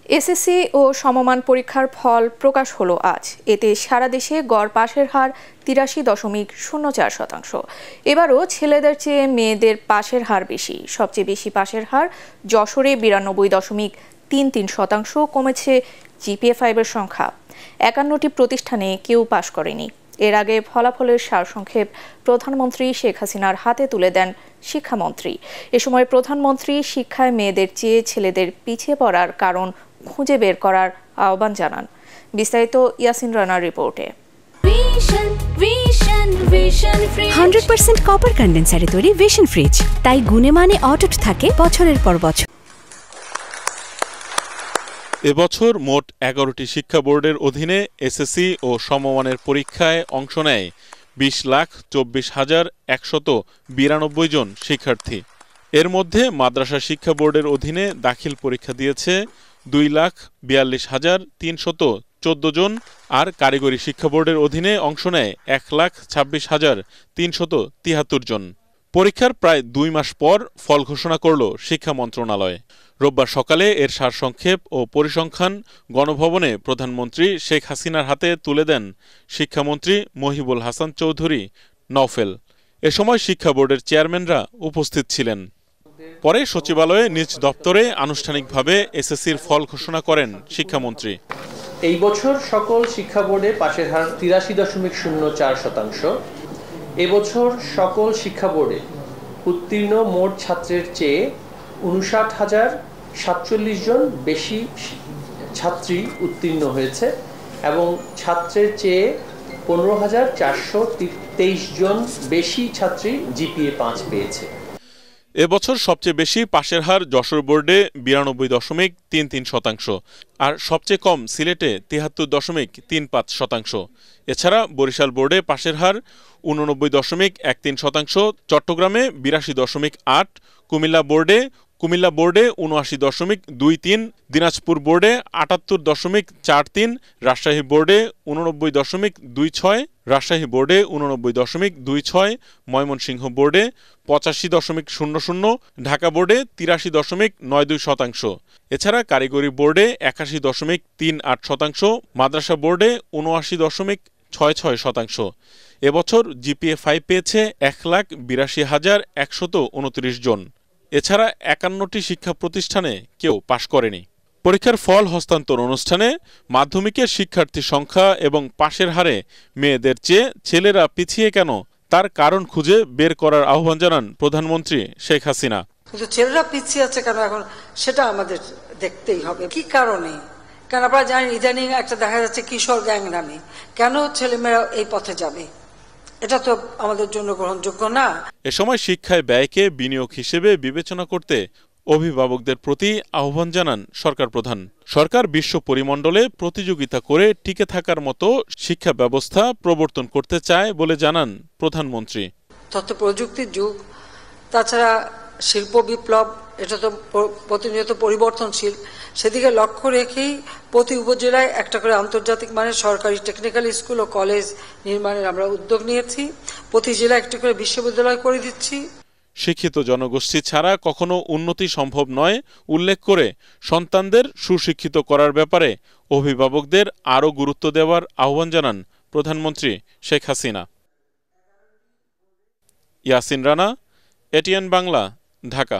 SSC ও সমমান পরীক্ষার ফল প্রকাশ হলো আজ। এতে সারা দেশে গড় পাশের হার ৮৩.০৪%। এবারও ছেলেদের চেয়ে মেয়েদের পাশের হার বেশি। সবচেয়ে বেশি পাশের হার যশোরে ৯২.৩৩%। কমেছে জিপিএ 5-এর সংখ্যা। ৫১টি প্রতিষ্ঠানে কেউ পাশ করেনি। এর আগে ফলাফলের সারসংক্ষেপ প্রধানমন্ত্রী শেখ হাসিনার হাতে তুলে দেন শিক্ষামন্ত্রী। এ সময় প্রধানমন্ত্রী শিক্ষায় মেয়েদের চেয়ে ছেলেদের পিছিয়ে পড়ার কারণ খুঁজে বের করার আহ্বান জানান। বিস্তারিত ইয়াসিন রানার রিপোর্টে। 100% কপার কন্ডেন্সারে তৈরি ভিশন ফ্রিজ, তাই গুণে মানে অটুট থাকে বছরের পর বছর। এবছর মোট ১১টি শিক্ষা বোর্ডের অধীনে এসএসসি ও সমমানের পরীক্ষায় অংশ নেয় ২০,২৪,১৯২ জন শিক্ষার্থী। এর মধ্যে মাদ্রাসা শিক্ষা বোর্ডের অধীনে দাখিল পরীক্ষা দিয়েছে ২,৪২,৩১৪ জন, আর কারিগরি শিক্ষা বোর্ডের অধীনে অংশ নেয় ১,২৬,৩৭৩ জন। পরীক্ষার প্রায় ২ মাস পর ফল ঘোষণা করল শিক্ষা মন্ত্রণালয়। রোববার সকালে এর সারসংক্ষেপ ও পরিসংখ্যান গণভবনে প্রধানমন্ত্রী শেখ হাসিনার হাতে তুলে দেন শিক্ষামন্ত্রী মহিবুল হাসান চৌধুরী নওফেল। এ সময় শিক্ষা বোর্ডের চেয়ারম্যানরা উপস্থিত ছিলেন। পরে সচিবালয়ে নিজ দপ্তরে আনুষ্ঠানিকভাবে এসএসসির ফল ঘোষণা করেন শিক্ষামন্ত্রী। এই বছর সকল শিক্ষা বোর্ডে পাশের হার ৮৩.০৪%। এবছর সকল শিক্ষা বোর্ডে উত্তীর্ণ মোট ছাত্রের চেয়ে ৫৯,০৪৭ জন বেশি ছাত্রী উত্তীর্ণ হয়েছে এবং ছাত্রের চেয়ে ১৫,৪২৩ জন বেশি ছাত্রী জিপিএ ৫ পেয়েছে। এবছর সবচেয়ে বেশি পাশের হার যশোর বোর্ডে ৯২.৩৩%, আর সবচেয়ে কম সিলেটে ৭৩.৩৫%। এছাড়া বরিশাল বোর্ডে পাশের হার ৮৯.১৩%, চট্টগ্রামে ৮২.৮, কুমিল্লা বোর্ডে ৭৯.২৩, দিনাজপুর বোর্ডে ৭৮.৪৩, রাজশাহী বোর্ডে ৮৯.২৬, রাজশাহী বোর্ডে ৮৯.২৬, ময়মনসিংহ বোর্ডে ৮৫.০০, ঢাকা বোর্ডে ৮৩.৯২%। এছাড়া কারিগরি বোর্ডে ৮১.৩৮%, মাদ্রাসা বোর্ডে ৭৯.৬৬%। এবছর জিপিএ 5 পেয়েছে ১,৮২,১২৯ জন। এছাড়া ৫১টি শিক্ষা প্রতিষ্ঠানে কেউ পাশ করেনি। পরীক্ষার ফল হস্তান্তর অনুষ্ঠানে মাধ্যমিকের শিক্ষার্থী সংখ্যা এবং পাশের হারে মেয়েদের চেয়ে ছেলেরা পিছিয়ে কেন তার কারণ খুঁজে বের করার আহ্বান জানান প্রধানমন্ত্রী শেখ হাসিনা। কিন্তু ছেলেরা পিছিয়ে আছে কেন এখন সেটা আমাদের দেখতেই হবে, কি কারণে। কারণ আপনারা জানেন ইদানিং একটা দেখা যাচ্ছে কিশোর গ্যাং নামে, কেন ছেলেমেয়েরা এই পথে যাবে? এটা তো আমাদের জন্য গ্রহণযোগ্য না। এ সময় শিক্ষায় ব্যয়কে বিনিয়োগ হিসেবে বিবেচনা করতে অভিভাবকদের প্রতি আহ্বান জানান সরকার প্রধান। সরকার বিশ্ব পরিমণ্ডলে প্রতিযোগিতা করে টিকে থাকার মতো শিক্ষা ব্যবস্থা প্রবর্তন করতে চায় বলে জানান প্রধানমন্ত্রী। তথ্য প্রযুক্তির যুগ, তাছাড়া শিল্প বিপ্লব, এটা তো প্রতিনিয়ত পরিবর্তনশীল। সেদিকে লক্ষ্য রেখেই প্রতি উপজেলায় একটা করে আন্তর্জাতিক মানের সরকারি টেকনিক্যাল স্কুল ও কলেজ নির্মাণের আমরা উদ্যোগ নিয়েছি। প্রতি জেলায় একটা করে বিশ্ববিদ্যালয় করে দিচ্ছি। শিক্ষিত জনগোষ্ঠী ছাড়া কখনো উন্নতি সম্ভব নয় উল্লেখ করে সন্তানদের সুশিক্ষিত করার ব্যাপারে অভিভাবকদের আরও গুরুত্ব দেওয়ার আহ্বান জানান প্রধানমন্ত্রী শেখ হাসিনা। ইয়াসিন রানা, এটিএন বাংলা, ঢাকা।